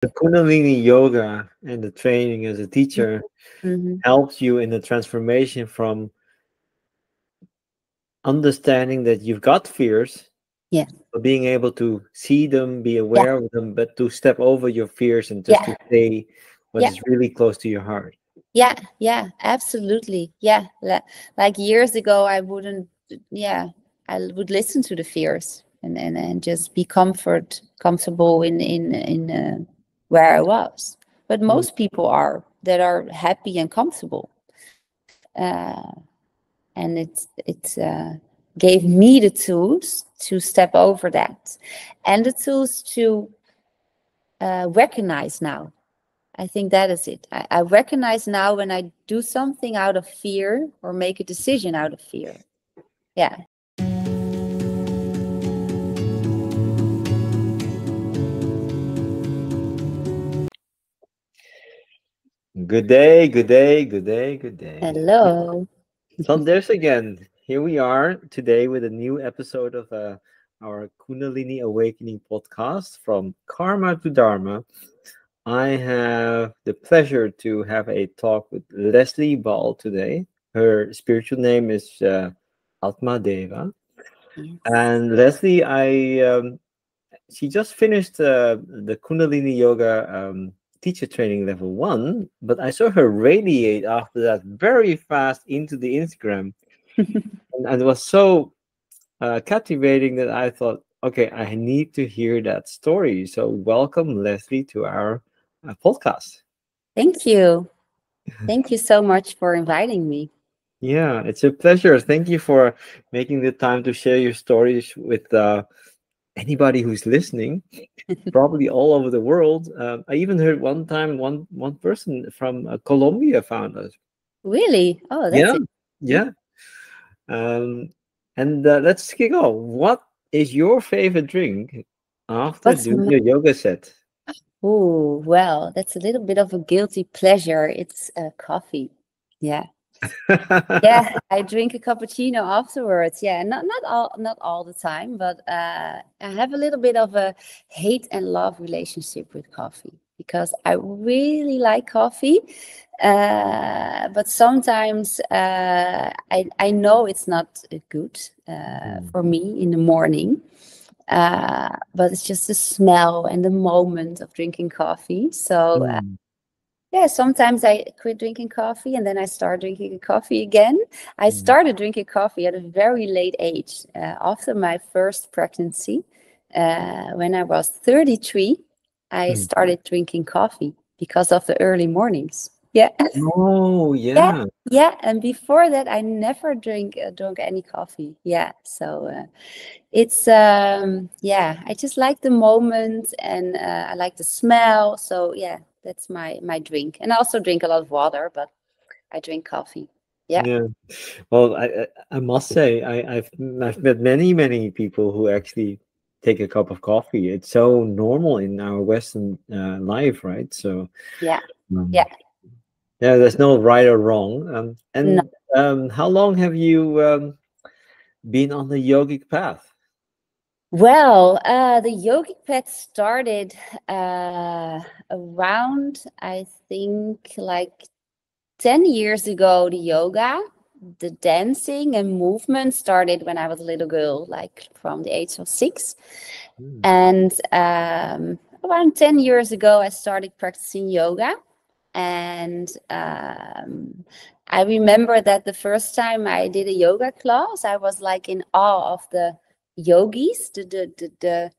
the Kundalini yoga and the training as a teacher Mm-hmm. helps you in the transformation from understanding that you've got fears, Yeah, but being able to see them, be yeah, aware of them, but to step over your fears and just yeah, to say what yeah, is really close to your heart. yeah, yeah, absolutely. Yeah, like years ago, I wouldn't. Yeah, I would listen to the fears and just be comfortable in where I was. But Mm. most people are that are happy and comfortable, uh, and it gave me the tools to step over that, and the tools to recognize now. I think that is it. I recognize now when I do something out of fear or make a decision out of fear. Yeah. Good day, good day, good day, good day. Hello. So there's again, here we are today with a new episode of our Kundalini Awakening podcast from Karma to Dharma. I have the pleasure to have a talk with Lesley Bal today. Her spiritual name is Atma Deva. Yes. And Lesley, she just finished the Kundalini Yoga teacher training level 1, but I saw her radiate after that very fast into the Instagram, and it was so captivating that I thought, okay, I need to hear that story. So welcome, Lesley, to our podcast. Thank you. Thank you so much for inviting me. Yeah, it's a pleasure. Thank you for making the time to share your stories with anybody who's listening, probably all over the world. I even heard one time one person from Colombia found us. Really? Oh, that's Yeah, it. yeah. Um, and let's kick off. What is your favorite drink after What's doing my, your yoga set? oh, well, that's a little bit of a guilty pleasure. It's coffee. Yeah. Yeah, I drink a cappuccino afterwards. Yeah, not all the time, but I have a little bit of a hate and love relationship with coffee because I really like coffee, but sometimes I know it's not good Mm, for me in the morning. But it's just the smell and the moment of drinking coffee. So mm, yeah, sometimes I quit drinking coffee and then I start drinking coffee again. I mm, started drinking coffee at a very late age, after my first pregnancy. When I was 33, I mm. started drinking coffee because of the early mornings. Yeah. Oh, Yeah. yeah. Yeah. And before that, I never drank any coffee. Yeah. So it's, yeah, I just like the moment and I like the smell. So yeah, that's my drink. And I also drink a lot of water, but I drink coffee. Yeah. Yeah. Well, I must say I've met many people who actually take a cup of coffee. It's so normal in our Western life, right? So Yeah. Yeah. um, yeah, there's no right or wrong. No. And how long have you been on the yogic path? Well, the yogic path started around, I think, like 10 years ago. The yoga, the dancing and movement started when I was a little girl, like from the age of 6. Mm, And around 10 years ago, I started practicing yoga. And I remember that the first time I did a yoga class, I was like in awe of the yogis, the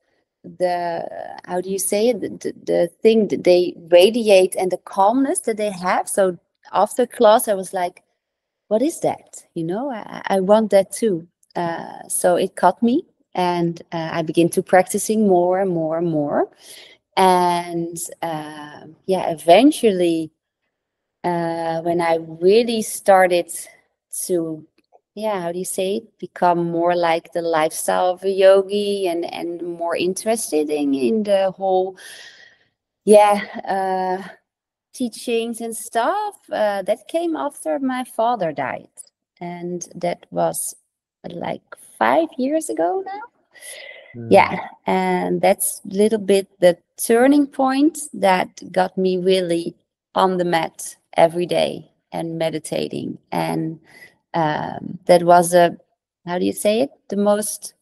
how do you say it? The thing that they radiate and the calmness that they have. So after class, I was like, what is that? I want that too. So it caught me, and I began to practicing more and more and more. And yeah, eventually, when I really started to, yeah, how do you say it, become more like the lifestyle of a yogi and more interested in the whole, yeah, teachings and stuff, that came after my father died. And that was like 5 years ago now. mm, Yeah, and that's a little bit the turning point that got me really on the mat every day and meditating. And that was how do you say it? The most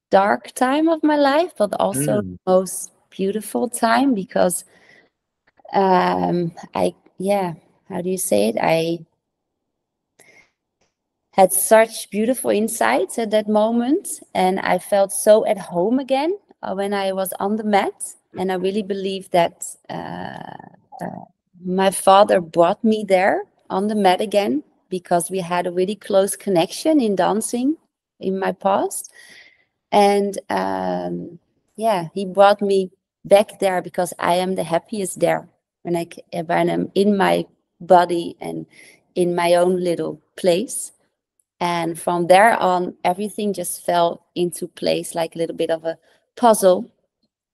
dark time of my life, but also the most beautiful time, because how do you say it? I had such beautiful insights at that moment, and I felt so at home again when I was on the mat. And I really believe that my father brought me there on the mat again, because we had a really close connection in dancing in my past. And he brought me back there, because I am the happiest there when I'm in my body and in my own little place. And from there on, everything just fell into place like a little bit of a puzzle.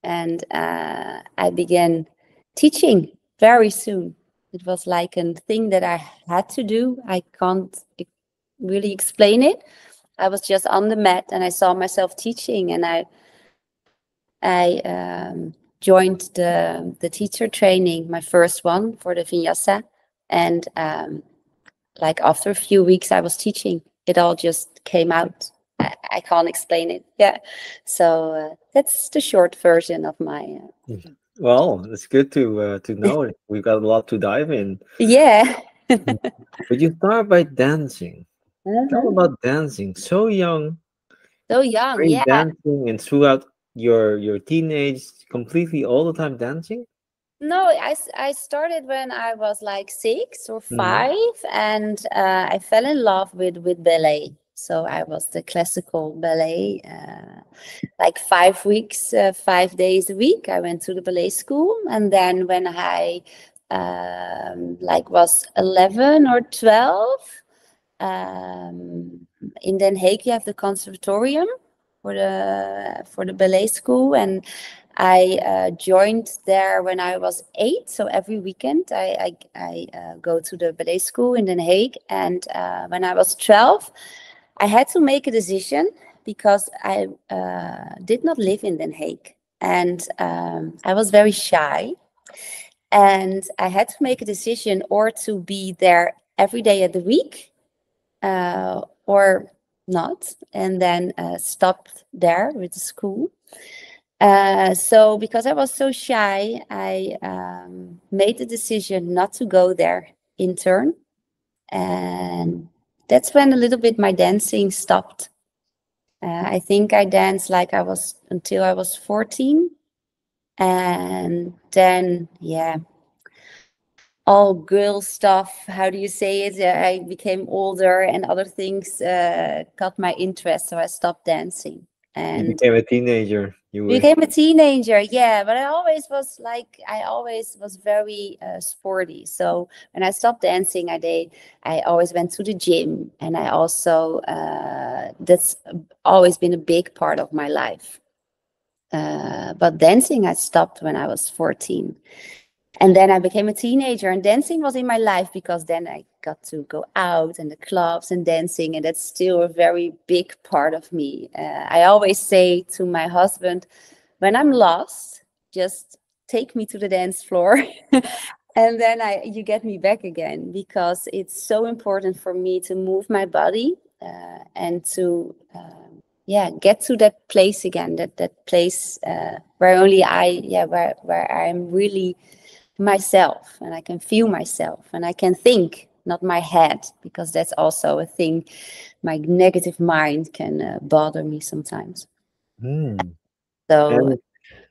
And I began teaching very soon. It was like a thing that I had to do. I can't really explain it. I was just on the mat and I saw myself teaching, and I joined the teacher training, my first one for the vinyasa. And like after a few weeks I was teaching, it all just came out. I can't explain it. Yeah. So that's the short version of my. Well, it's good to know. We've got a lot to dive in. Yeah. But you start by dancing. Tell about dancing. So young. So young, yeah. Dancing, and throughout your teenage, completely all the time dancing. No, I started when I was like 6 or 5, and I fell in love with ballet. So I was the classical ballet, like 5 weeks, 5 days a week. I went to the ballet school, and then when I like was 11 or 12, in Den Haag you have the conservatorium for the ballet school, and I joined there when I was 8. So every weekend I go to the ballet school in Den Haag. And when I was 12, I had to make a decision, because I did not live in Den Haag, and I was very shy. And I had to make a decision, or to be there every day of the week, or not, and then stopped there with the school. So because I was so shy, I made the decision not to go there intern. And that's when a little bit my dancing stopped. I think I danced like I was until I was 14. And then, all girl stuff, how do you say it? I became older and other things caught my interest. So I stopped dancing. And you became a teenager. You became a teenager, yeah. But I always was very sporty. So when I stopped dancing, I always went to the gym, and I also that's always been a big part of my life. But dancing, I stopped when I was 14. And then I became a teenager, and dancing was in my life, because then I got to go out and the clubs and dancing, and that's still a very big part of me. I always say to my husband, when I'm lost, just take me to the dance floor and then you get me back again, because it's so important for me to move my body and to get to that place again, that place where only where I'm really myself, and I can feel myself, and I can think, not my head, because that's also a thing. My negative mind can bother me sometimes. So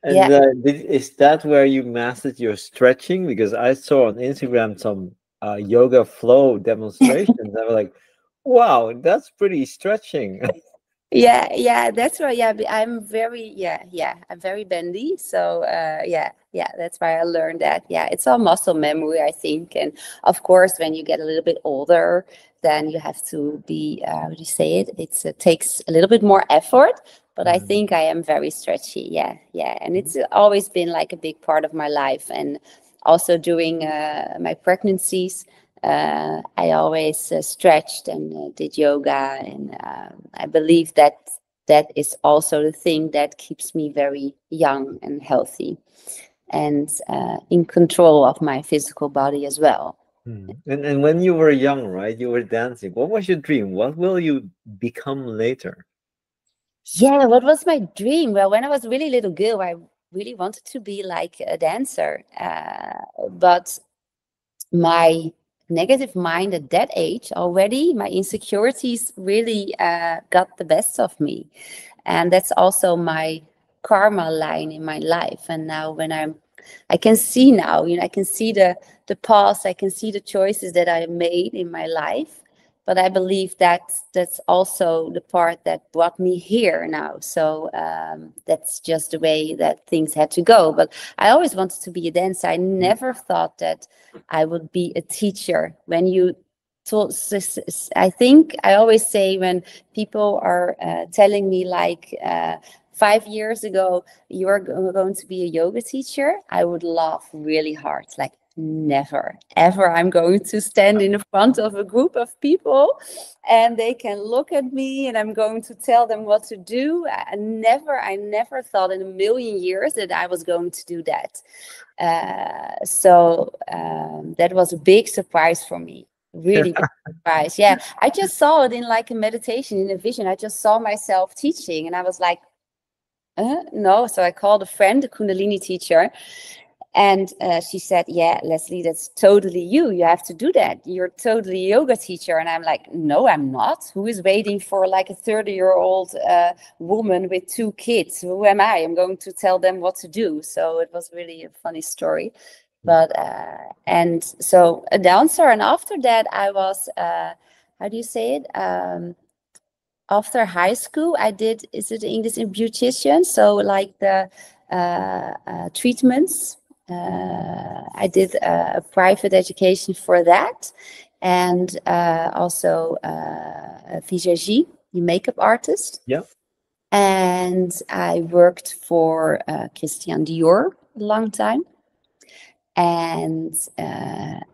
is that where you mastered your stretching? Because I saw on Instagram some yoga flow demonstrations. I was like, wow, that's pretty stretching. That's right. I'm very bendy. So that's why I learned that. It's all muscle memory, I think. And of course, when you get a little bit older, then you have to be how do you say it? It takes a little bit more effort. But I think I am very stretchy. Yeah. And it's always been like a big part of my life. And also during my pregnancies, I always stretched and did yoga, and I believe that that is also the thing that keeps me very young and healthy, and in control of my physical body as well. And when you were young, right, you were dancing. What was your dream? What will you become later? Yeah, what was my dream? Well, when I was a really little girl, I really wanted to be like a dancer. But my negative mind at that age already, my insecurities really got the best of me. And that's also my karma line in my life. And now when I can see now, I can see the past, I can see the choices that I made in my life. But I believe that's also the part that brought me here now. So that's just the way that things had to go. But I always wanted to be a dancer. I never thought that I would be a teacher. When you told, I think I always say when people are telling me like 5 years ago, you're going to be a yoga teacher, I would laugh really hard. Like, never, ever I'm going to stand in the front of a group of people and they can look at me and I'm going to tell them what to do. I never thought in a million years that I was going to do that. So that was a big surprise for me. Really big surprise. Yeah, I just saw it in like a meditation, in a vision. I just saw myself teaching and I was like, no. So I called a friend, a Kundalini teacher, and she said, yeah, Lesley, that's totally you. You have to do that. You're totally a yoga teacher. And I'm like, no, I'm not. Who is waiting for like a 30-year-old woman with 2 kids? Who am I? I'm going to tell them what to do. So it was really a funny story. But and so a dancer. And after that, I was, how do you say it? After high school, I did, is it English, in beautician? So like the treatments. I did a private education for that, and also a visagie, the makeup artist. Yeah. And I worked for Christian Dior a long time. And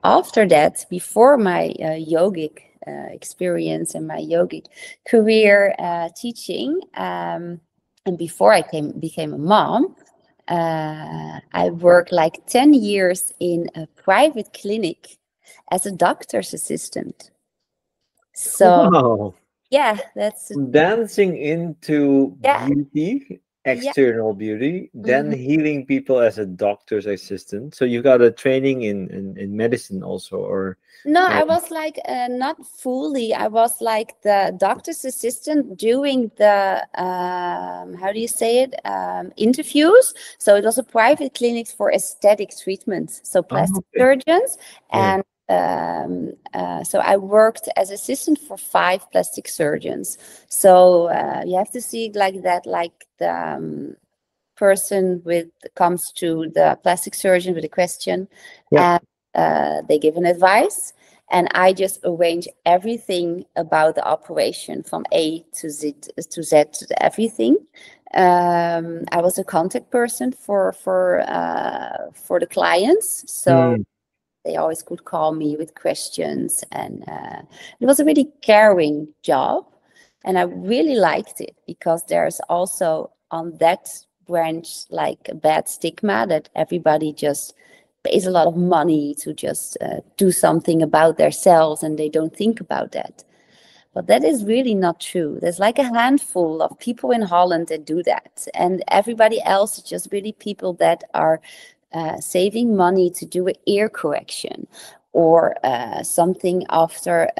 after that, before my yogic experience and my yogic career teaching, and before I became a mom, I worked like 10 years in a private clinic as a doctor's assistant. So, Wow. yeah, that's Dancing into yeah, beauty, yeah. external beauty, then Mhm. healing people as a doctor's assistant. So you got a training in medicine also, or No, I was like not fully. I was like the doctor's assistant doing the how do you say it, interviews. So it was a private clinic for aesthetic treatments, so plastic surgeons. Yeah. And so I worked as assistant for 5 plastic surgeons. So you have to see it like that, like the person comes to the plastic surgeon with a question, Yeah. and they give an advice, and I just arrange everything about the operation from A to Z to everything. I was a contact person for the clients, so they always could call me with questions, and it was a really caring job, and I really liked it because there's also on that branch like a bad stigma that everybody just pays a lot of money to just do something about themselves and they don't think about that. But that is really not true. There's like a handful of people in Holland that do that, and everybody else is just really people that are saving money to do an ear correction or something after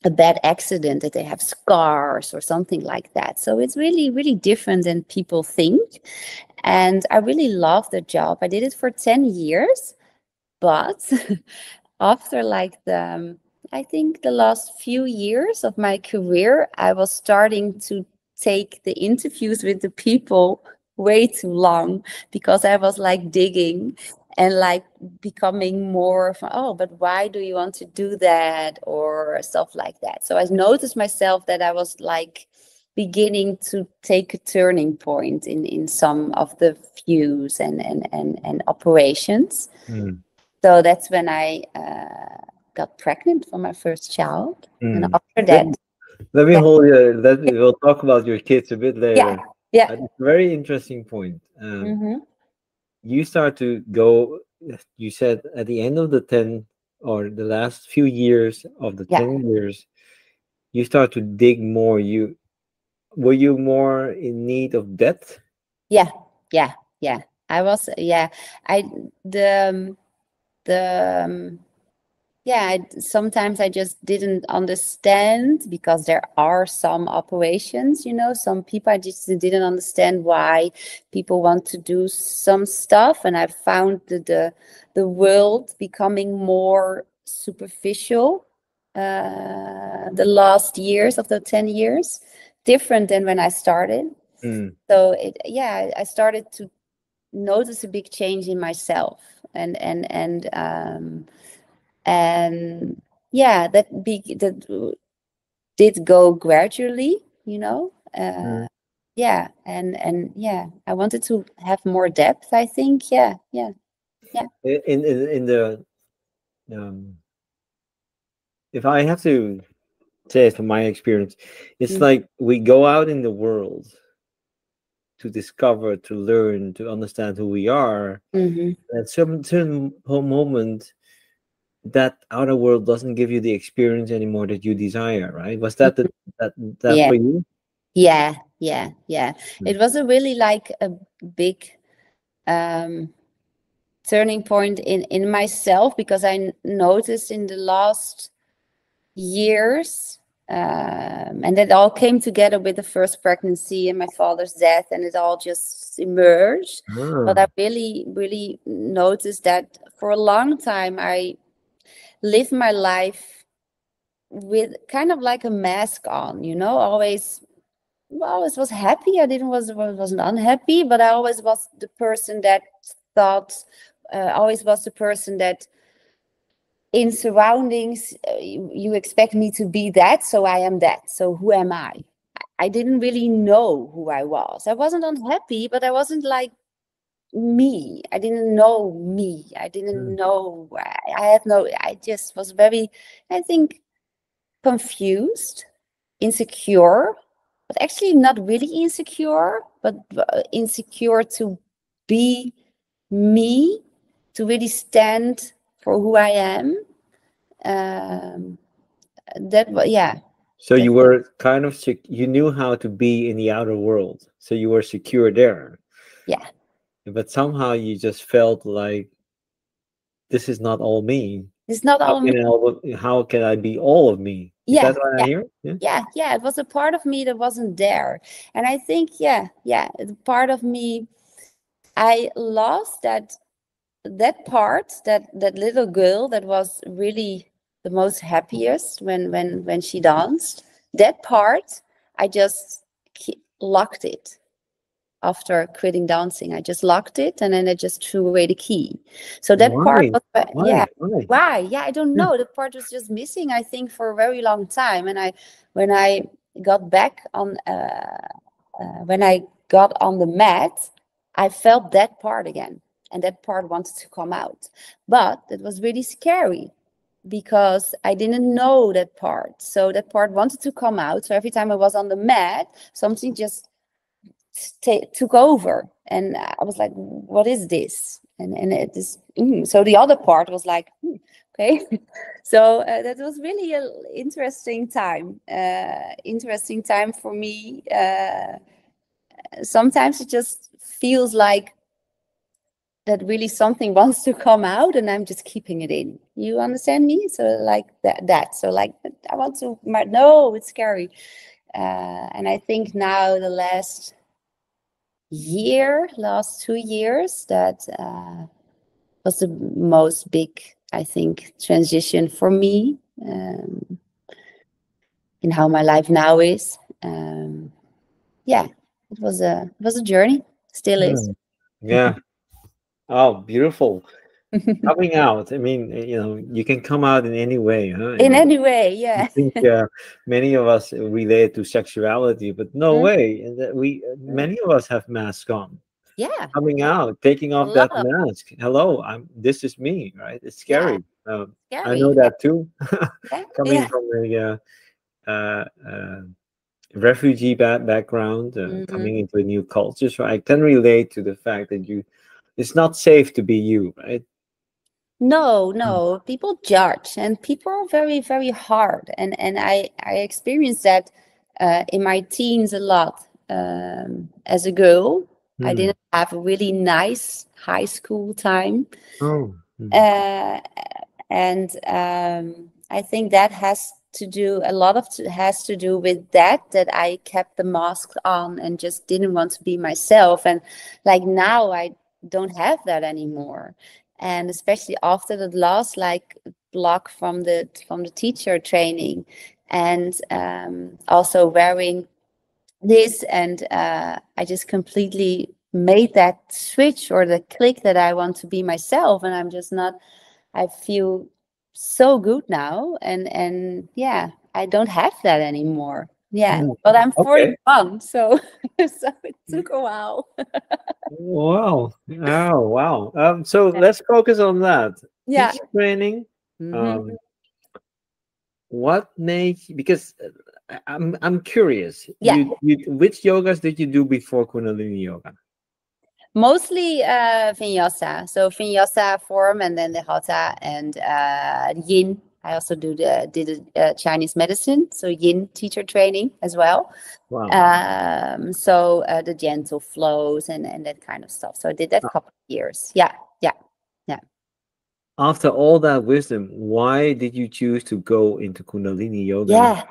a bad accident, that they have scars or something like that. So it's really, really different than people think. And I really love the job. I did it for 10 years, but after like I think the last few years of my career, I was starting to take the interviews with the people way too long, because I was like digging and like becoming more from, oh, but why do you want to do that, or stuff like that. So I noticed myself that I was like beginning to take a turning point in some of the views and operations. So that's when I got pregnant for my first child. And after that, Let me Yeah, hold you. We'll talk about your kids a bit yeah, later. yeah. It's a very interesting point. Mm-hmm. You start to go. You said at the end of the 10 or the last few years of the Yeah, 10 years, you start to dig more. You were you more in need of depth? yeah, yeah, yeah. I was, yeah. I the yeah, sometimes I just didn't understand because there are some operations, some people I just didn't understand why people want to do some stuff, and I found the world becoming more superficial the last years of the 10 years, different than when I started. Mm. So I started to notice a big change in myself, and yeah, that did go gradually, Mm. yeah, and yeah, I wanted to have more depth, I think. Yeah, yeah, yeah. In the um, if I have to say it from my experience, it's Mm-hmm. like we go out in the world to discover, to learn, to understand who we are. Mm-hmm. At some certain moment, that outer world doesn't give you the experience anymore that you desire, right? Was that that Yeah, for you? yeah, yeah, yeah. Mm. It was a really like a big um turning point in myself, because I noticed in the last years, and it all came together with the first pregnancy and my father's death, and it all just emerged. But I Ah. really really noticed that for a long time I lived my life with kind of like a mask on, always, always was happy. I didn't wasn't unhappy, but I always was the person that thought, always was the person that in surroundings, you expect me to be that, so I am that. So who am I didn't really know who I was. I wasn't unhappy, but I wasn't like me. I didn't know me. I didn't Mm. know. I just was very, I think, confused, insecure, but actually not really insecure, but insecure to be me, to really stand for who I am. um yeah, So that you were kind of you knew how to be in the outer world, so you were secure there. yeah, But somehow you just felt like this is not all me. it's not How all me. can how can I be all of me? Is Yeah, that what I yeah, hear? Yeah. yeah, it was a part of me that wasn't there. And I think, yeah, the part of me, I lost that part, that little girl that was really the most happiest when she danced. That part, I just locked it. After quitting dancing, I just locked it, and then I just threw away the key. So that part Why? was, yeah. Why? Why? Yeah, I don't Yeah. know. That part was just missing, I think, for a very long time. And when I got back on, when I got on the mat, I felt that part again, and that part wanted to come out. But it was really scary because I didn't know that part. So that part wanted to come out. So every time I was on the mat, something just took over, and I was like, what is this? And it is, so the other part was like, okay. So that was really an interesting time for me. Sometimes it just feels like that really something wants to come out, and I'm just keeping it in. You understand me? So like that. So like, I want to, no, it's scary. And I think now the last 2 years, that was the most big, I think, transition for me, in how my life now is. Yeah, it was a journey, still is. Mm. Yeah. Oh, beautiful. Coming out. I mean, you can come out in any way, huh? In And any way, I yeah. think many of us relate to sexuality, but no Mm, way. And that mm. many of us have masks on. Yeah, Coming out, taking a off lot that of, mask. Hello, this is me, right? It's yeah, scary. I know scary. Yeah, that too. yeah, Coming yeah. from refugee background, coming into a new culture, so I can relate to the fact that it's not safe to be you, right? No, people judge, and people are very, very hard. And I experienced that in my teens a lot. As a girl, I didn't have a really nice high school time. Oh. And I think that has to do has to do with that I kept the mask on and just didn't want to be myself. And like now I don't have that anymore. And especially after the last block from the teacher training, and also wearing this, and I just completely made that switch or the click that I want to be myself, and I'm just not. I feel so good now, and yeah, I don't have that anymore. Yeah, but I'm 41, so so it took a while. Wow. Oh, wow. So let's focus on that. Yeah. Teacher training. What made you, because I'm curious. Yeah. Which yogas did you do before Kundalini yoga? Mostly vinyasa. So vinyasa form, and then the hatha and yin. I also did Chinese medicine, so yin teacher training as well. Wow. So the gentle flows and that kind of stuff. So I did that a couple of years. Yeah. After all that wisdom, why did you choose to go into Kundalini yoga? Yeah.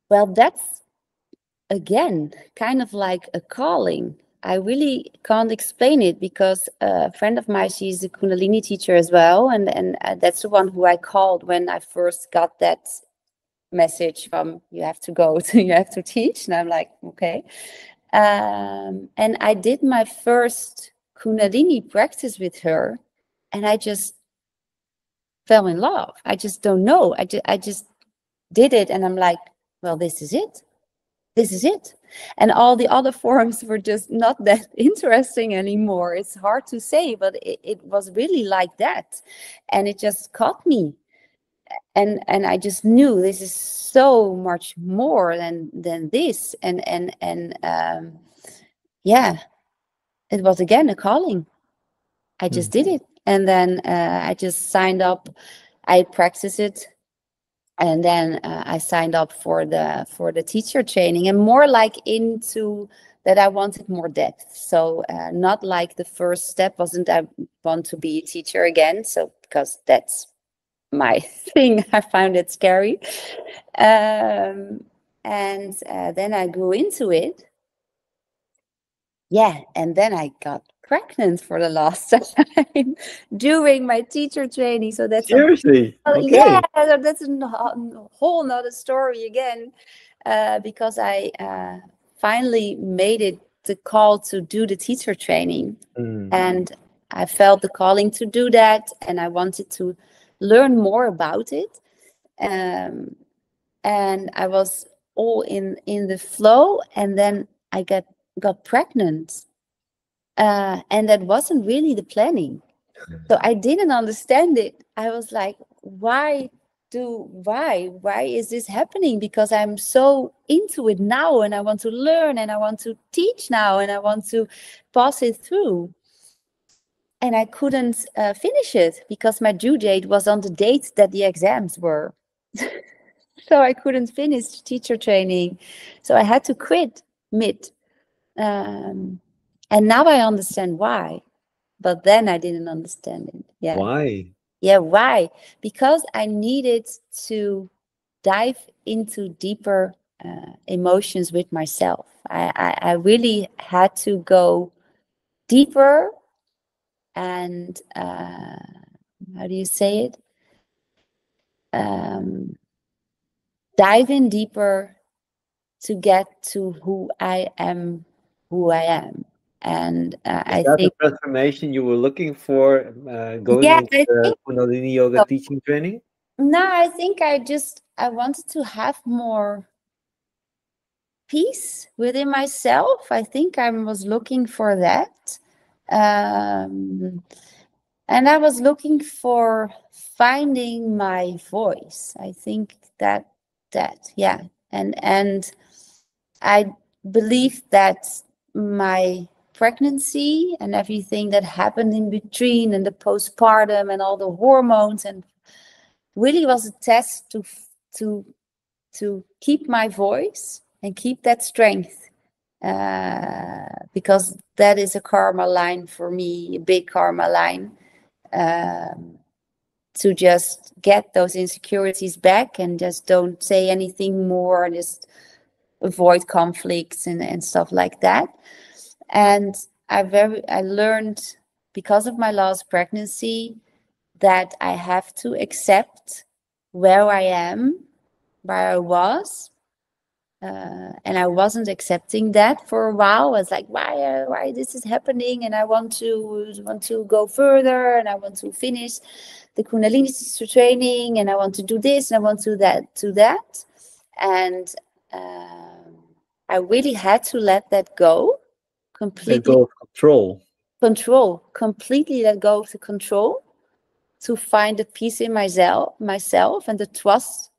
Well, that's again kind of like a calling. I really can't explain it, because a friend of mine, she's a Kundalini teacher as well, and that's the one who I called when I first got that message from you have to go to you have to teach, and I'm like, okay. And I did my first Kundalini practice with her, and I just fell in love. I just don't know. I just did it, and I'm like, well, this is it. This is it. And all the other forms were just not that interesting anymore. It's hard to say, but it was really like that. And it just caught me. And I just knew this is so much more than this. And yeah, it was again a calling. I just did it. And then I just signed up. I practiced it. And then I signed up for the teacher training, and more like into that I wanted more depth. So not like the first step wasn't I want to be a teacher again. So because that's my thing, I found it scary. And then I grew into it. Yeah, and then I got pregnant for the last time during my teacher training. So that's seriously okay. Yeah, that's a whole nother story again, because I finally made it the call to do the teacher training, and I felt the calling to do that, and I wanted to learn more about it, and I was all in the flow, and then I got pregnant, and that wasn't really the planning. So I didn't understand it. I was like, why is this happening? Because I'm so into it now, and I want to learn, and I want to teach now, and I want to pass it through. And I couldn't finish it because my due date was on the date that the exams were. So I couldn't finish teacher training. So I had to quit mid. And now I understand why. But then I didn't understand it. Yeah. Why? Yeah, why? Because I needed to dive into deeper emotions with myself. I really had to go deeper and how do you say it? Dive in deeper to get to who I am. And I that think the transformation you were looking for going into the Kundalini yoga teaching training? No, I think I wanted to have more peace within myself. I think I was looking for that. And I was looking for finding my voice. I think that Yeah. And I believe that my pregnancy and everything that happened in between, and the postpartum and all the hormones, and really was a test to keep my voice and keep that strength, because that is a karma line for me, a big karma line, to just get those insecurities back and just don't say anything more, just avoid conflicts and stuff like that. And I learned, because of my last pregnancy, that I have to accept where I am, where I was, and I wasn't accepting that for a while. I was like, why this is happening, and I want to go further, and I want to finish the Kundalini training, and I want to do this, and I want to do that, and I really had to let that go completely. Let go of control. Completely let go of the control, to find the peace in myself, and the trust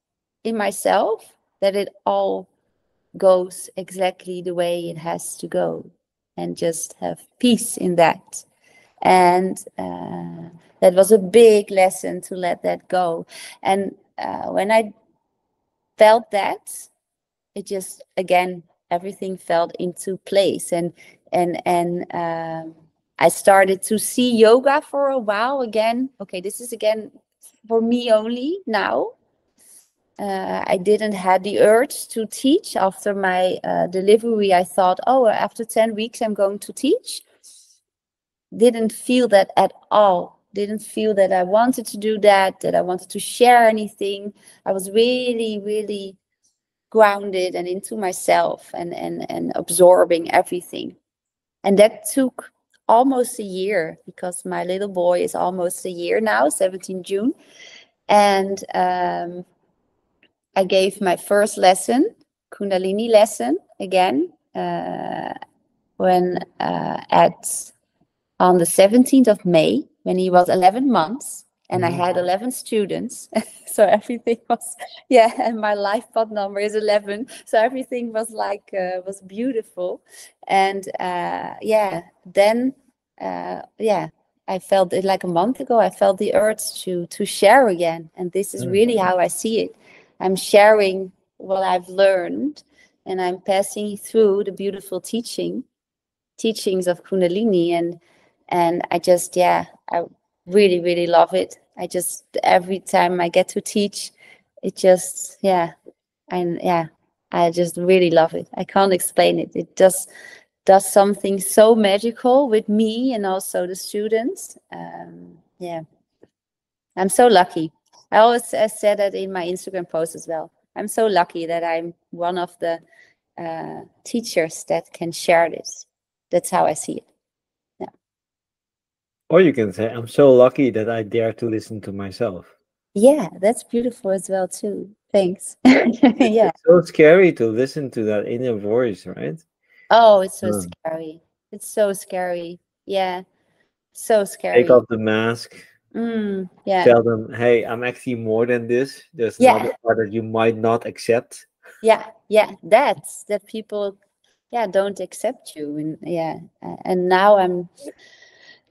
in myself that it all goes exactly the way it has to go, and just have peace in that. And that was a big lesson, to let that go. And when I felt that, it just, again, everything fell into place. And I started to see yoga for a while again. Okay, this is again for me only now. I didn't have the urge to teach after my delivery. I thought, oh, after 10 weeks I'm going to teach. Didn't feel that at all. Didn't feel that I wanted to do that I wanted to share anything. I was really, really grounded and into myself, and absorbing everything. And that took almost a year, because my little boy is almost a year now, 17 June. And I gave my first lesson, Kundalini lesson, again, when on the 17th of May, when he was 11 months, and I had 11 students. So everything was, and my life path number is 11. So everything was like, was beautiful. And then, I felt it like a month ago. I felt the urge to share again. And this is really how I see it. I'm sharing what I've learned, and I'm passing through the beautiful teachings of Kundalini. And I just, I really, really love it. I just, every time I get to teach, it just, I just really love it. I can't explain it. It just does something so magical with me, and also the students. I'm so lucky. I always said that in my Instagram post as well. I'm so lucky that I'm one of the teachers that can share this. That's how I see it. Or you can say, I'm so lucky that I dare to listen to myself. Yeah, that's beautiful as well too. Thanks. It's so scary to listen to that inner voice, right? Oh, it's so scary. It's so scary. Yeah, so scary. Take off the mask. Tell them, hey, I'm actually more than this. There's another part that you might not accept. That's that people don't accept you. And now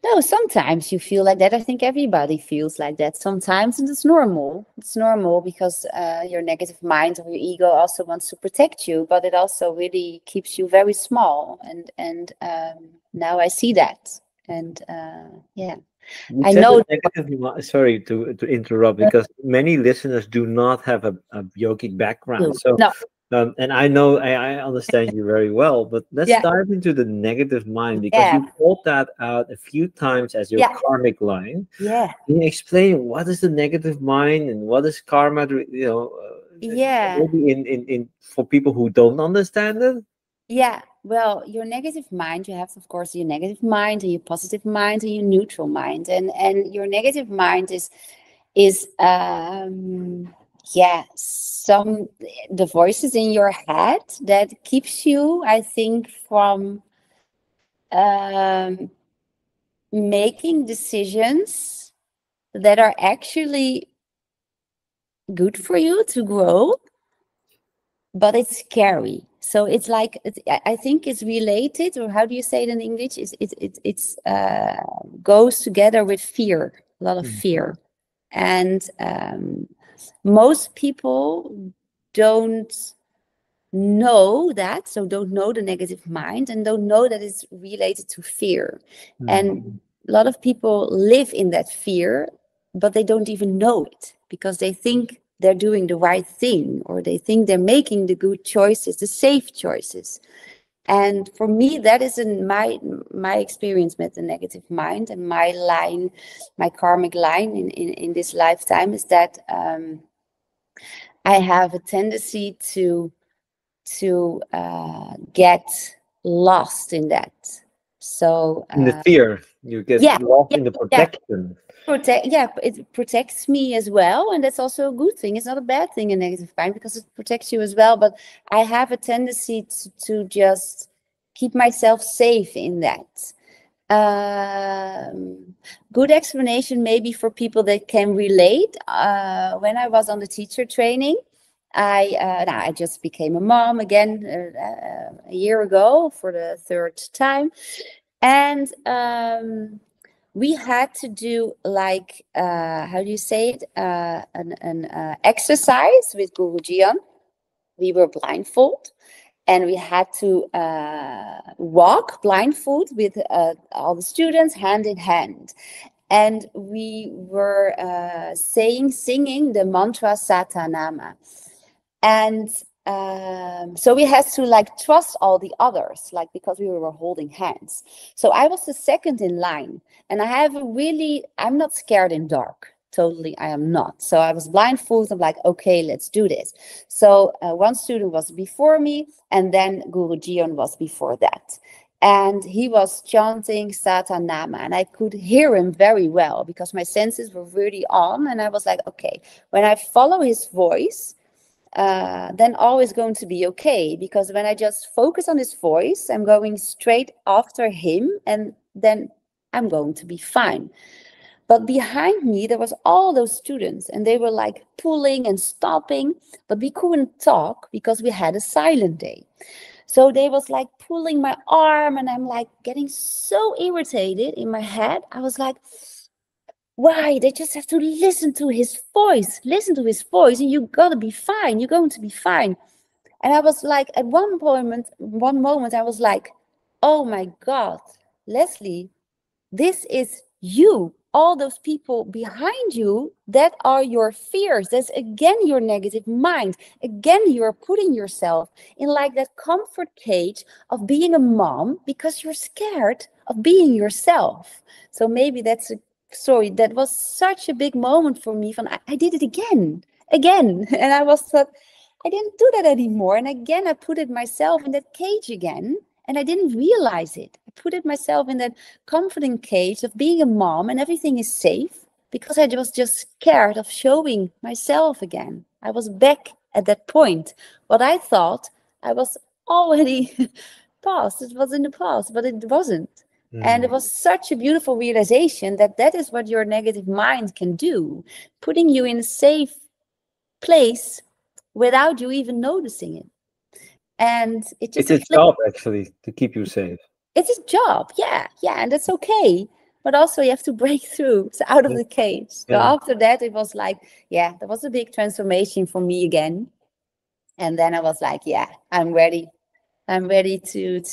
no, sometimes you feel like that. I think everybody feels like that sometimes, and it's normal. It's normal, because your negative mind or your ego also wants to protect you, but it also really keeps you very small. And now I see that. And I know. Sorry to interrupt, because many listeners do not have a yogic background. So No. And I know I understand you very well, but let's dive into the negative mind, because you called that out a few times as your karmic line. Yeah. Can you explain what is the negative mind and what is karma? Maybe in for people who don't understand it. Yeah. Well, your negative mind, you have, of course, your negative mind and your positive mind and your neutral mind, and your negative mind is the voices in your head that keeps you, I think, from making decisions that are actually good for you to grow, but it's scary. So it's like, I think it's related, or how do you say it in English? It's goes together with fear, a lot of fear. And most people don't know that, so don't know the negative mind and don't know that it's related to fear. And a lot of people live in that fear, but they don't even know it because they think they're doing the right thing, or they think they're making the good choices, the safe choices. And for me, that is in my experience with the negative mind, and my line, my karmic line in this lifetime, is that I have a tendency to get lost in that. So In the fear, you get lost in the protection. It protects me as well, and that's also a good thing. It's not a bad thing, a negative mind, because it protects you as well. But I have a tendency to just keep myself safe in that. Good explanation maybe for people that can relate. When I was on the teacher training, I just became a mom again a year ago for the third time, and we had to do like how do you say it, an exercise with Guru Jian. We were blindfold, and we had to walk blindfold with all the students hand in hand. And we were singing the mantra Satanama. And so we had to like trust all the others, like, because we were holding hands. So I was the second in line, and I'm not scared in dark. Totally, I am not. So I was blindfolded. I'm like, okay, let's do this. So one student was before me, and then Guru Jian was before that. And he was chanting Satanama, and I could hear him very well because my senses were really on. And I was like, okay, when I follow his voice, then all is going to be okay. Because when I just focus on his voice, I'm going straight after him, and then I'm going to be fine. But behind me, there was all those students, and they were like pulling and stopping, but we couldn't talk because we had a silent day. So they was like pulling my arm, and I'm like getting so irritated in my head. I was like, why? They just have to listen to his voice, and you gotta be fine. You're going to be fine. And I was like, at one moment, I was like, oh my God, Lesley, this is you. All those people behind you, that are your fears. That's again your negative mind. Again, you're putting yourself in like that comfort cage of being a mom because you're scared of being yourself. So maybe that's a story. That was such a big moment for me. I did it again. And I was thought, I didn't do that anymore. And again, I put it myself in that cage again. And I didn't realize it. I put it myself in that comforting cage of being a mom, and everything is safe because I was just scared of showing myself again. I was back at that point. What I thought I was already past. It was in the past, but it wasn't. And it was such a beautiful realization that is what your negative mind can do, putting you in a safe place without you even noticing it. And It's a job, actually, to keep you safe. It's a job, yeah, and that's okay. But also you have to break through out of the cage. So after that, it was like, there was a big transformation for me again. And then I was like, I'm ready. I'm ready to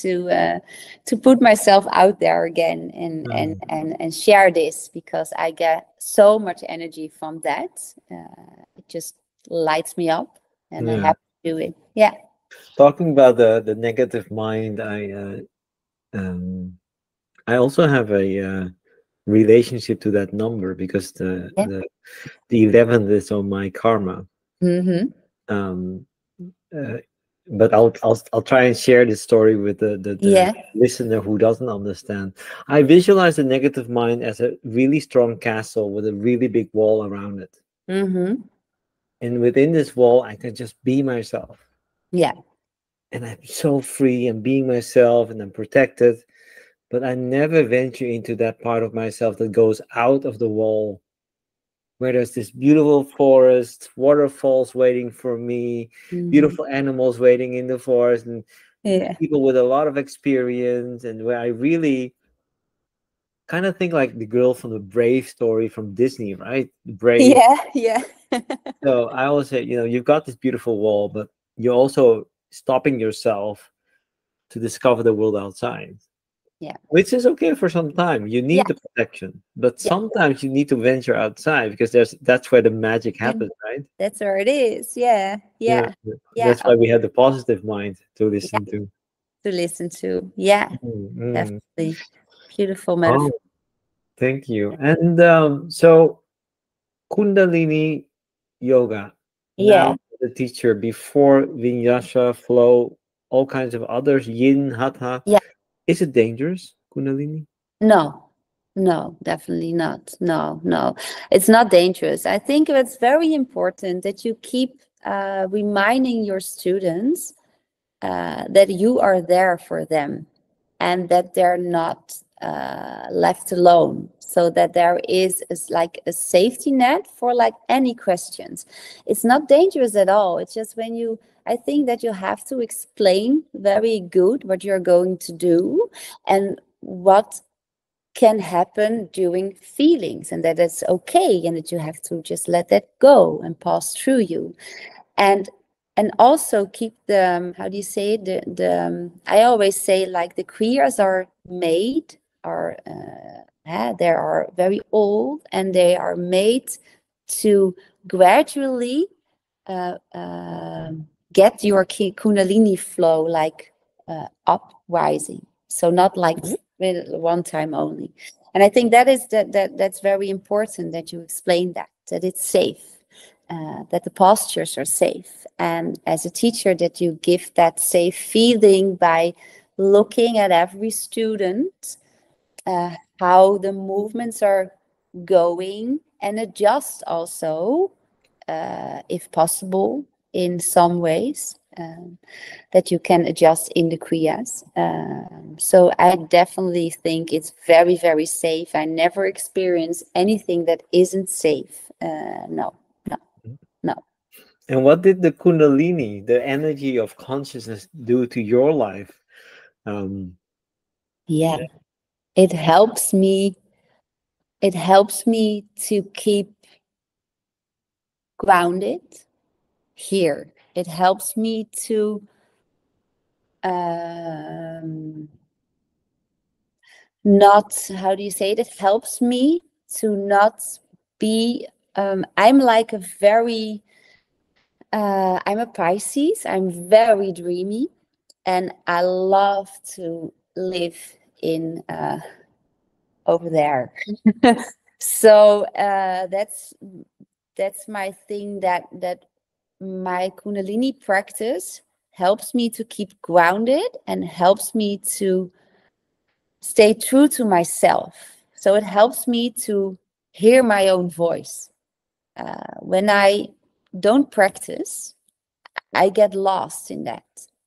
put myself out there again and share this, because I get so much energy from that. It just lights me up, and I have to do it. Yeah. Talking about the negative mind, I also have a relationship to that number, because the 11th is on my karma. But I'll try and share this story with the listener who doesn't understand. I visualize the negative mind as a really strong castle with a really big wall around it. And within this wall, I can just be myself. And I'm so free and being myself, and I'm protected. But I never venture into that part of myself that goes out of the wall where there's this beautiful forest, waterfalls waiting for me, beautiful animals waiting in the forest, and Yeah. people with a lot of experience, and where I really kind of think like the girl from the Brave story from Disney, right? Brave. Yeah. Yeah. So I always say, you've got this beautiful wall, but you're also stopping yourself to discover the world outside. Yeah. Which is okay for some time. You Yeah. need the protection, but Yeah. sometimes you need to venture outside because that's where the magic happens, right? That's where it is. Yeah. Yeah, Yeah. Yeah. that's why we have the positive mind to Yeah. listen to. To listen to. Yeah. Mm. Definitely. Beautiful Oh, metaphor. thank you. And so Kundalini yoga. Now Yeah. the teacher before Vinyasa, flow, all kinds of others, yin, hatha. Yeah. Is it dangerous, Kundalini? No, no, definitely not. No, no, it's not dangerous. I think it's very important that you keep reminding your students that you are there for them and that they're not left alone. So that there is like a safety net for like any questions. It's not dangerous at all. It's just when I think that you have to explain very good what you're going to do and what can happen during feelings, and that it's okay, and that you have to just let that go and pass through you, and also keep the how do you say it? The I always say like the kriyas are made are they are very old, and they are made to gradually uh, uh, get your kundalini flow like uprising, so not like with one time only. And I think that's very important that you explain that it's safe, that the postures are safe, and as a teacher that you give that safe feeling by looking at every student, how the movements are going, and adjust also, if possible, in some ways, that you can adjust in the kriyas. So I definitely think it's very, very safe. I never experienced anything that isn't safe. No, no, no. And what did the Kundalini, the energy of consciousness, do to your life? Um, Yeah, it helps me. It helps me to keep grounded here. It helps me to not, how do you say it helps me to not be I'm like a very I'm a Pisces. I'm very dreamy, and I love to live in over there. So that's my thing, that my Kundalini practice helps me to keep grounded and helps me to stay true to myself. So it helps me to hear my own voice. When I don't practice, I get lost in that.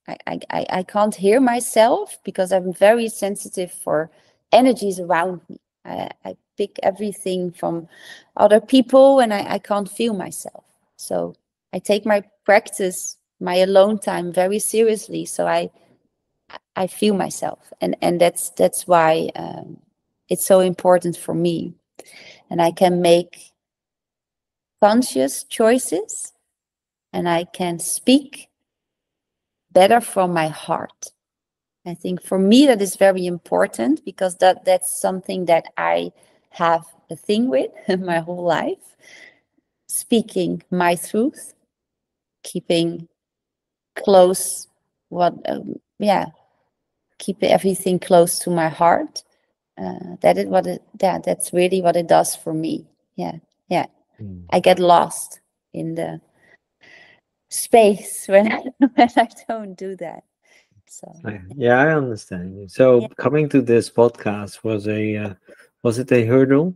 I can't hear myself because I'm very sensitive for energies around me. I pick everything from other people, and I can't feel myself. So I take my practice, my alone time, very seriously. So I feel myself, and that's why it's so important for me, and I can make conscious choices, and I can speak better from my heart. I think for me that is very important, because that's something that I have a thing with my whole life. Speaking my truth, keeping close what keep everything close to my heart. That is what that's really what it does for me. Yeah, yeah. I get lost in the space when when I don't do that. So yeah, I understand you. So yeah. coming to this podcast was it a hurdle?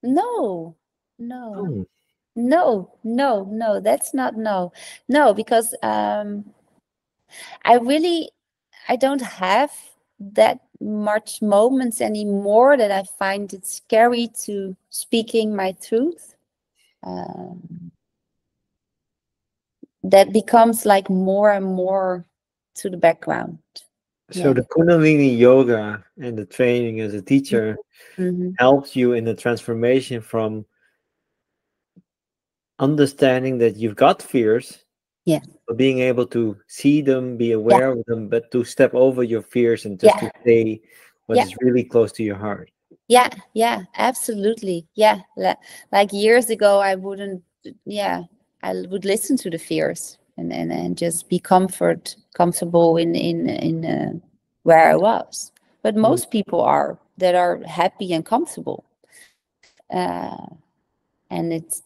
No, no, Oh, no, no, no. That's not no, no, because I don't have much moments anymore that I find it scary to speaking my truth. That becomes like more and more to the background. So the Kundalini yoga and the training as a teacher helps you in the transformation from understanding that you've got fears, but being able to see them, be aware of them, but to step over your fears and just to say what is really close to your heart. Yeah, absolutely. Yeah, like years ago, I wouldn't. Yeah, I would listen to the fears and just be comfortable in where I was. But most people are that are happy and comfortable, and it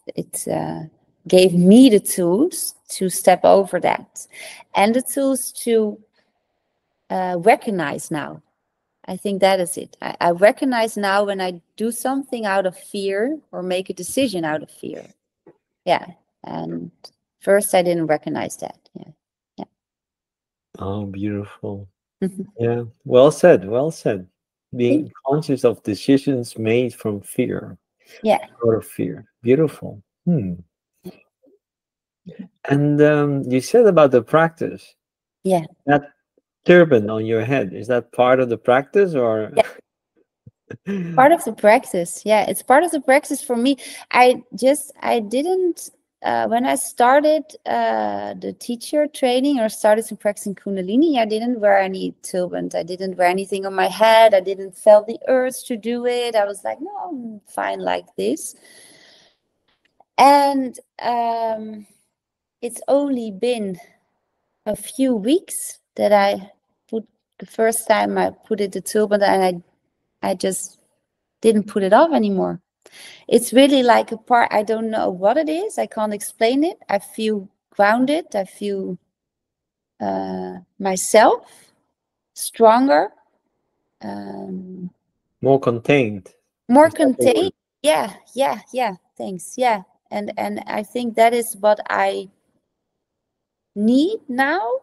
gave me the tools to step over that, and the tools to recognize now. I think that is it. I recognize now when I do something out of fear or make a decision out of fear. Yeah. And first I didn't recognize that. Yeah. Oh, beautiful. Yeah. Well said. Well said. Being conscious of decisions made from fear. Yeah. Out of fear. Beautiful. And you said about the practice. Yeah. That turban on your head, is that part of the practice or? Yeah. Part of the practice. Yeah, it's part of the practice for me. I didn't when I started the teacher training or started to practicing Kundalini, I didn't wear any turbans. I didn't wear anything on my head. I didn't feel the urge to do it. I was like, no, I'm fine like this. And it's only been a few weeks that I put the first time I put it the turban, and I just didn't put it off anymore. It's really like a part, I don't know what it is. I can't explain it. I feel grounded. I feel myself stronger. More contained. More contained. Yeah. Thanks. Yeah. And I think that is what I need now.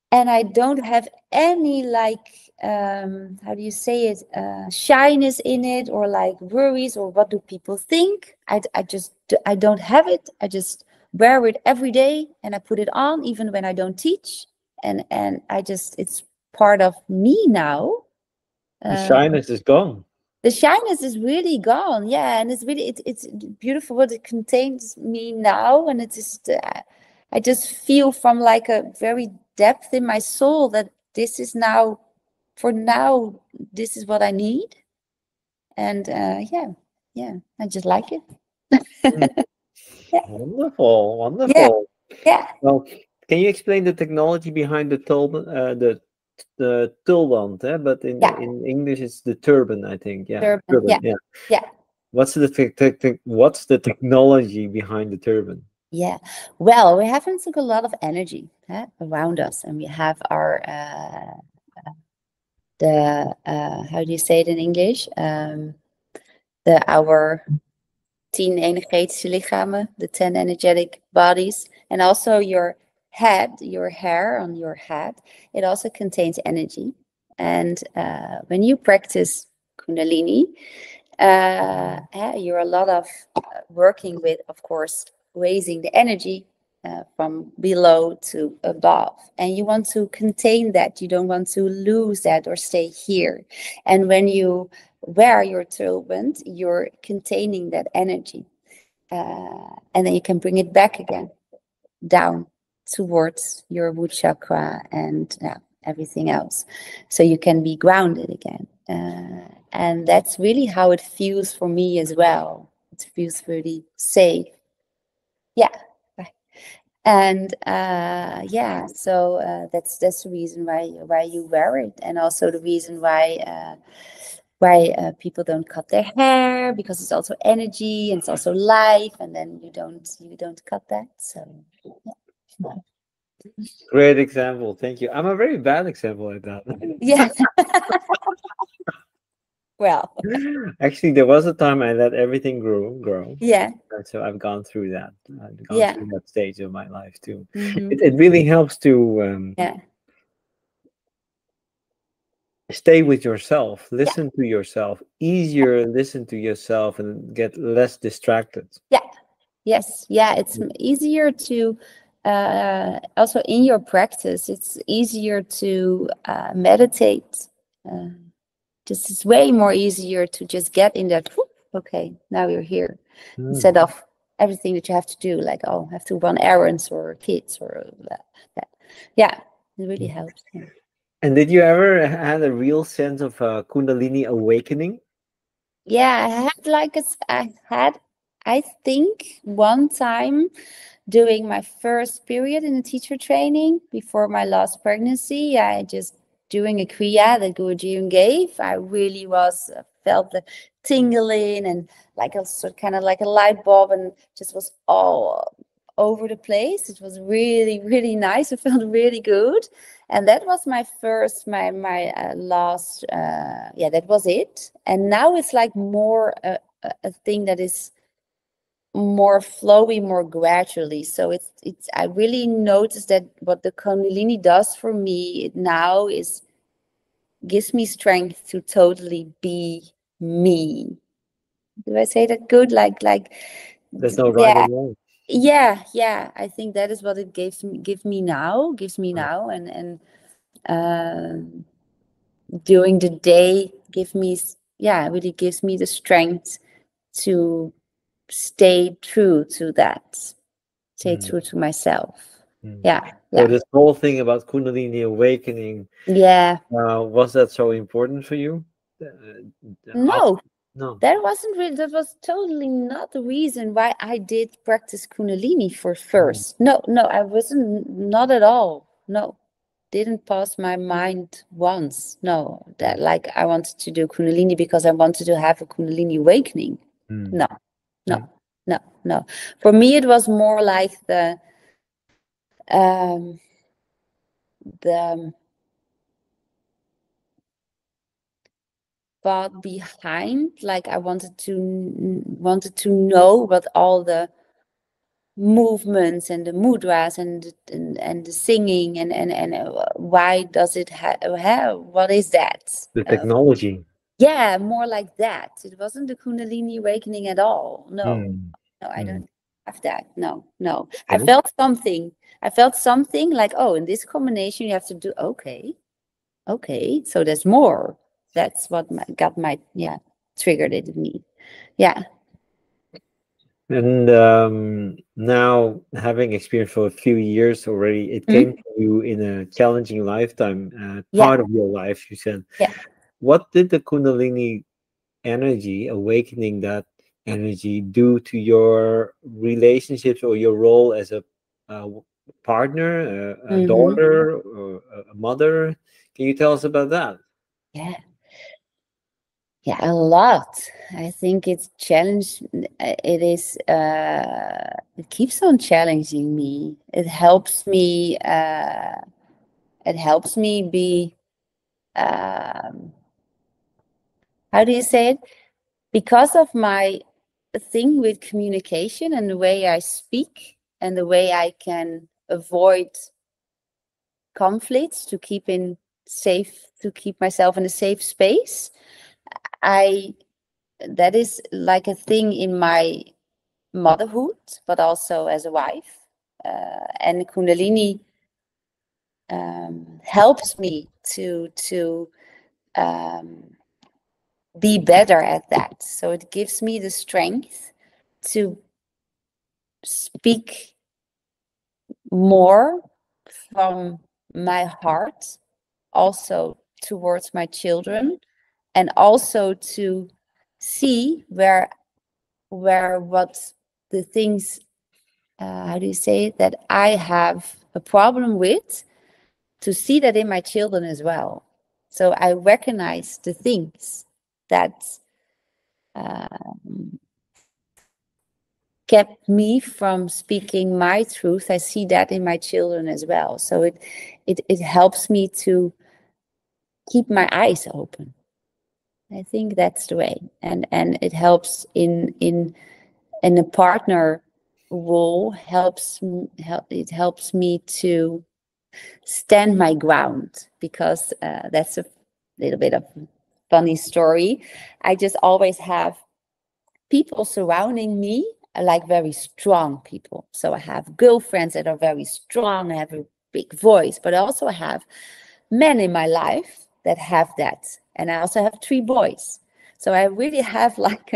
And I don't have any like how do you say it, shyness in it, or like worries, or what do people think. I don't have it. I just wear it every day, and I put it on even when I don't teach, and I just, it's part of me now. The shyness is gone. The shyness is really gone. Yeah. And it's really it's beautiful what it contains me now. And it is I just feel from like a very depth in my soul that this is now, for now, this is what I need. And I just like it. Yeah. Wonderful. Yeah. Well, can you explain the technology behind the tulband, the tulband, but in English it's the turban, I think. Yeah. Turban. Yeah. What's the technology behind the turban? Yeah, well, we have a lot of energy around us, and we have our how do you say it in English? Our 10 energetische lichamen, the 10 energetic bodies, and also your head, your hair on your head. It also contains energy, and when you practice Kundalini, you're a lot of working with, of course, raising the energy from below to above, and you want to contain that. You don't want to lose that or stay here. And when you wear your turban, you're containing that energy, and then you can bring it back again down towards your root chakra and everything else, so you can be grounded again. And that's really how it feels for me as well. It feels really safe. Yeah. And so that's the reason why you wear it, and also the reason why people don't cut their hair, because it's also energy and it's also life, and then you don't cut that. So yeah. Great example, thank you. I'm a very bad example at that. Yeah. Well, actually, there was a time I let everything grow. Yeah. So I've gone through that. I've gone Yeah. through that stage of my life too. It really helps to stay with yourself, listen to yourself, easier listen to yourself and get less distracted. Yeah. Yes. Yeah. It's easier to also in your practice. It's easier to meditate. Just it's way more easier to just get in that. Whoop, okay, now you're here, instead of everything that you have to do, like oh, have to run errands or kids or that. Yeah, it really helps. Yeah. And did you ever had a real sense of Kundalini awakening? Yeah, I had like I think one time during my first period in the teacher training before my last pregnancy, I just doing a kriya that Guruji gave. I really was felt the tingling and like a sort kind of like a light bulb, and just was all over the place. It was really really nice. It felt really good, and that was my first my last yeah, that was it. And now it's like more a thing that is more flowy, more gradually. So it's I really noticed that what the Kundalini does for me now is gives me strength to totally be me. Do I say that good? Like There's no right yeah, or wrong. yeah. I think that is what it gives me now, and during the day give me really gives me the strength to stay true to that. Stay true to myself. Yeah. So this whole thing about Kundalini awakening, Yeah. was that so important for you? No, No. that wasn't really, that was totally not the reason why I did practice Kundalini for first. No, I wasn't, not at all. No, didn't pass my mind once. No, that like I wanted to do Kundalini because I wanted to have a Kundalini awakening. No. For me, it was more like the thought behind, like I wanted to know what all the movements and the mudras and the singing and why does it have what is that, The technology. yeah, more like that. It wasn't the Kundalini awakening at all. No, I don't have that. No. I felt something like, oh, in this combination you have to do okay, so there's more. That's what triggered it in me. Yeah. And now, having experienced for a few years already, it came to you in a challenging lifetime, part of your life, you said. Yeah. What did the Kundalini energy, awakening that energy, do to your relationships or your role as a partner, a daughter, or a mother? Can you tell us about that? Yeah, a lot. I think it's challenged. It is. It keeps on challenging me. It helps me. It helps me be. How do you say it? Because of my thing with communication and the way I speak and the way I can avoid conflicts to keep myself in a safe space. That is like a thing in my motherhood, but also as a wife. And Kundalini helps me to be better at that. So it gives me the strength to speak more from my heart, also towards my children, and also to see where what the things, how do you say it, that I have a problem with, to see that in my children as well. So I recognize the things that kept me from speaking my truth. I see that in my children as well. So it helps me to keep my eyes open. I think that's the way, and it helps in a partner role. It helps me to stand my ground, because that's little bit of funny story. I just always have people surrounding me, like very strong people. So I have girlfriends that are very strong, have a big voice, but also I have men in my life that have that. And I also have 3 boys. So I really have like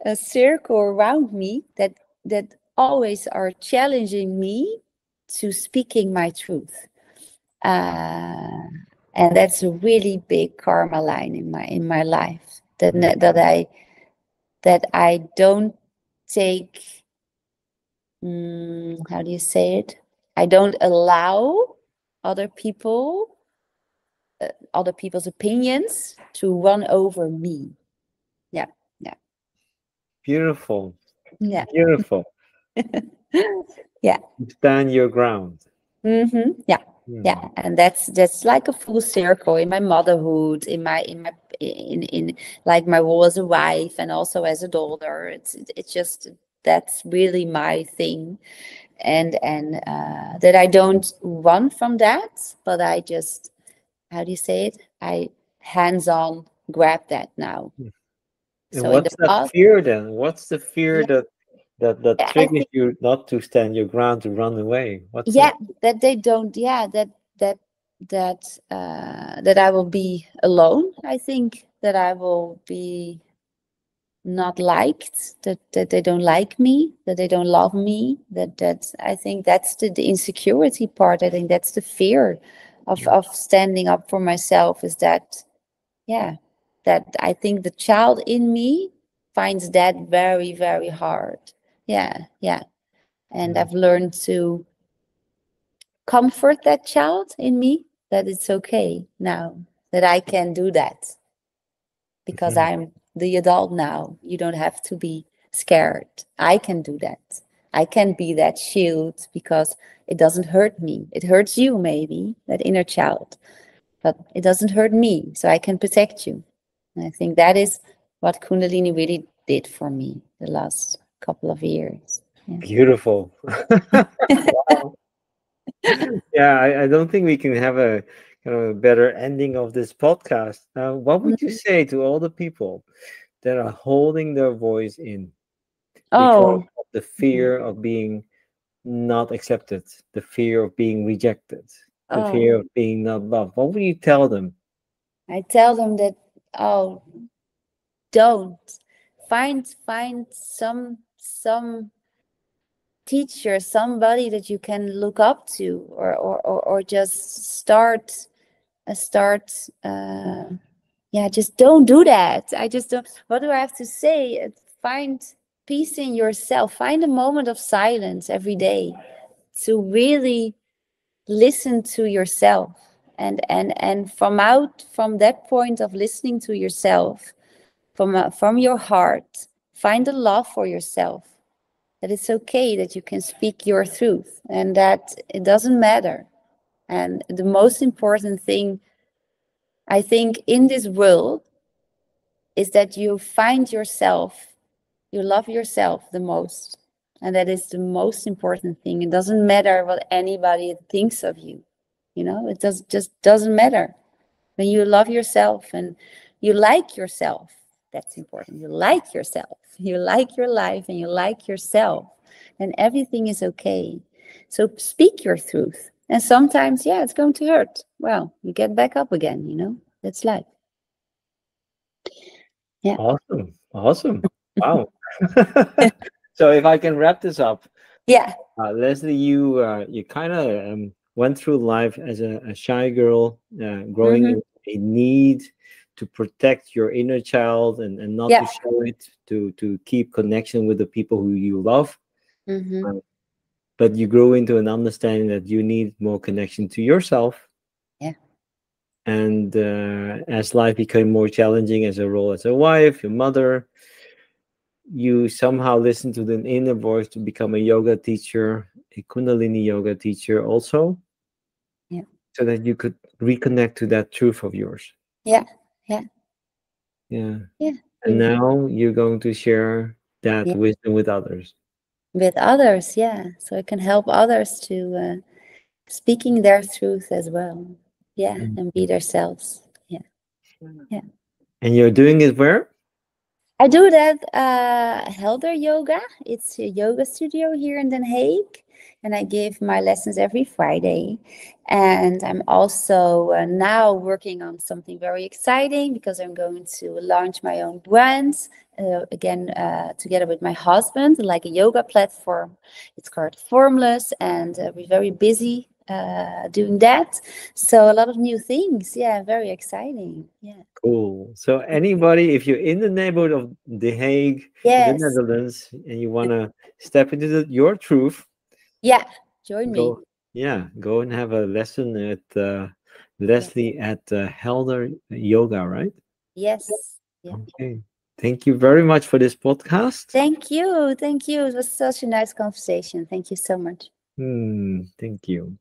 a circle around me that always are challenging me to speaking my truth. And that's a really big karma line in my life. That I don't take, how do you say it? I don't allow other people's opinions to run over me. Yeah, yeah, Beautiful. yeah, Beautiful. yeah. Stand your ground. Yeah, yeah, and that's like a full circle in my motherhood, in like my role as a wife and also as a daughter. It's just that's really my thing, and that I don't run from that, but I just, how do you say it? I hands-on grab that now. And So in the what's that past, fear then? What's the fear yeah, that I triggers think, you not to stand your ground, to run away? What's yeah, it? that they don't, yeah, that I will be alone. I think that I will be not liked, that they don't like me, that they don't love me, that I think that's the insecurity part. I think that's the fear of standing up for myself, is that, yeah, that I think the child in me finds that very, very hard. Yeah, yeah. And I've learned to comfort that child in me, that it's okay now, that I can do that because Mhm. I'm the adult now. You don't have to be scared. I can do that. I can be that shield because it doesn't hurt me. It hurts you, maybe, that inner child, but it doesn't hurt me. So I can protect you. And I think that is what Kundalini really did for me the last couple of years. Yeah. Beautiful. Wow. Yeah, I don't think we can have a kind of a better ending of this podcast. What would you Mhm. say to all the people that are holding their voice in because Oh, of the mhm. fear of being not accepted, the fear of being rejected, the Oh, fear of being not loved? What would you tell them? I tell them that, oh, don't find some teacher, somebody that you can look up to, or just start yeah, just don't do that. I just don't, what do I have to say? Find peace in yourself, find a moment of silence every day to really listen to yourself, and from that point of listening to yourself, from your heart, find a love for yourself, that it's okay that you can speak your truth and that it doesn't matter. And the most important thing, I think, in this world is that you find yourself, you love yourself the most. And that is the most important thing. It doesn't matter what anybody thinks of you. You know, it just doesn't matter. When you love yourself and you like yourself, that's important. You like yourself, you like your life, and you like yourself, and everything is okay. So speak your truth. And sometimes, yeah, it's going to hurt. Well, you get back up again, you know, that's life. Yeah. Awesome. Awesome. Wow. So if I can wrap this up, Yeah. Lesley, you kind of went through life as a shy girl, growing Mm-hmm. in a need to protect your inner child and not to Yeah. show it, to keep connection with the people who you love. Mm-hmm. Uh, but you grew into an understanding that you need more connection to yourself. Yeah. And as life became more challenging as a role as a wife, your mother, you somehow listen to the inner voice to become a yoga teacher, a Kundalini yoga teacher also, Yeah. so that you could reconnect to that truth of yours. Yeah. Yeah. Yeah. Yeah. And You, now you're going to share that yeah. wisdom with others. With others, yeah. So I can help others to speaking their truth as well. Yeah. Mm. And be themselves. Yeah. Yeah. And you're doing it where? I do that Helder Yoga. It's a yoga studio here in Den Haag, and I give my lessons every Friday. And I'm also now working on something very exciting because I'm going to launch my own brand again together with my husband, like a yoga platform. It's called Formless, and we're very busy doing that. So a lot of new things. Yeah, very exciting. Yeah. Cool. So anybody, if you're in the neighborhood of The Hague, in the Yes. Netherlands, and you want to step into your truth, Yeah. Join me. go, yeah, go and have a lesson at Yeah. Lesley at Helder Yoga, right? Yes. Yeah. Okay. Thank you very much for this podcast. Thank you. Thank you. It was such a nice conversation. Thank you so much. Thank you.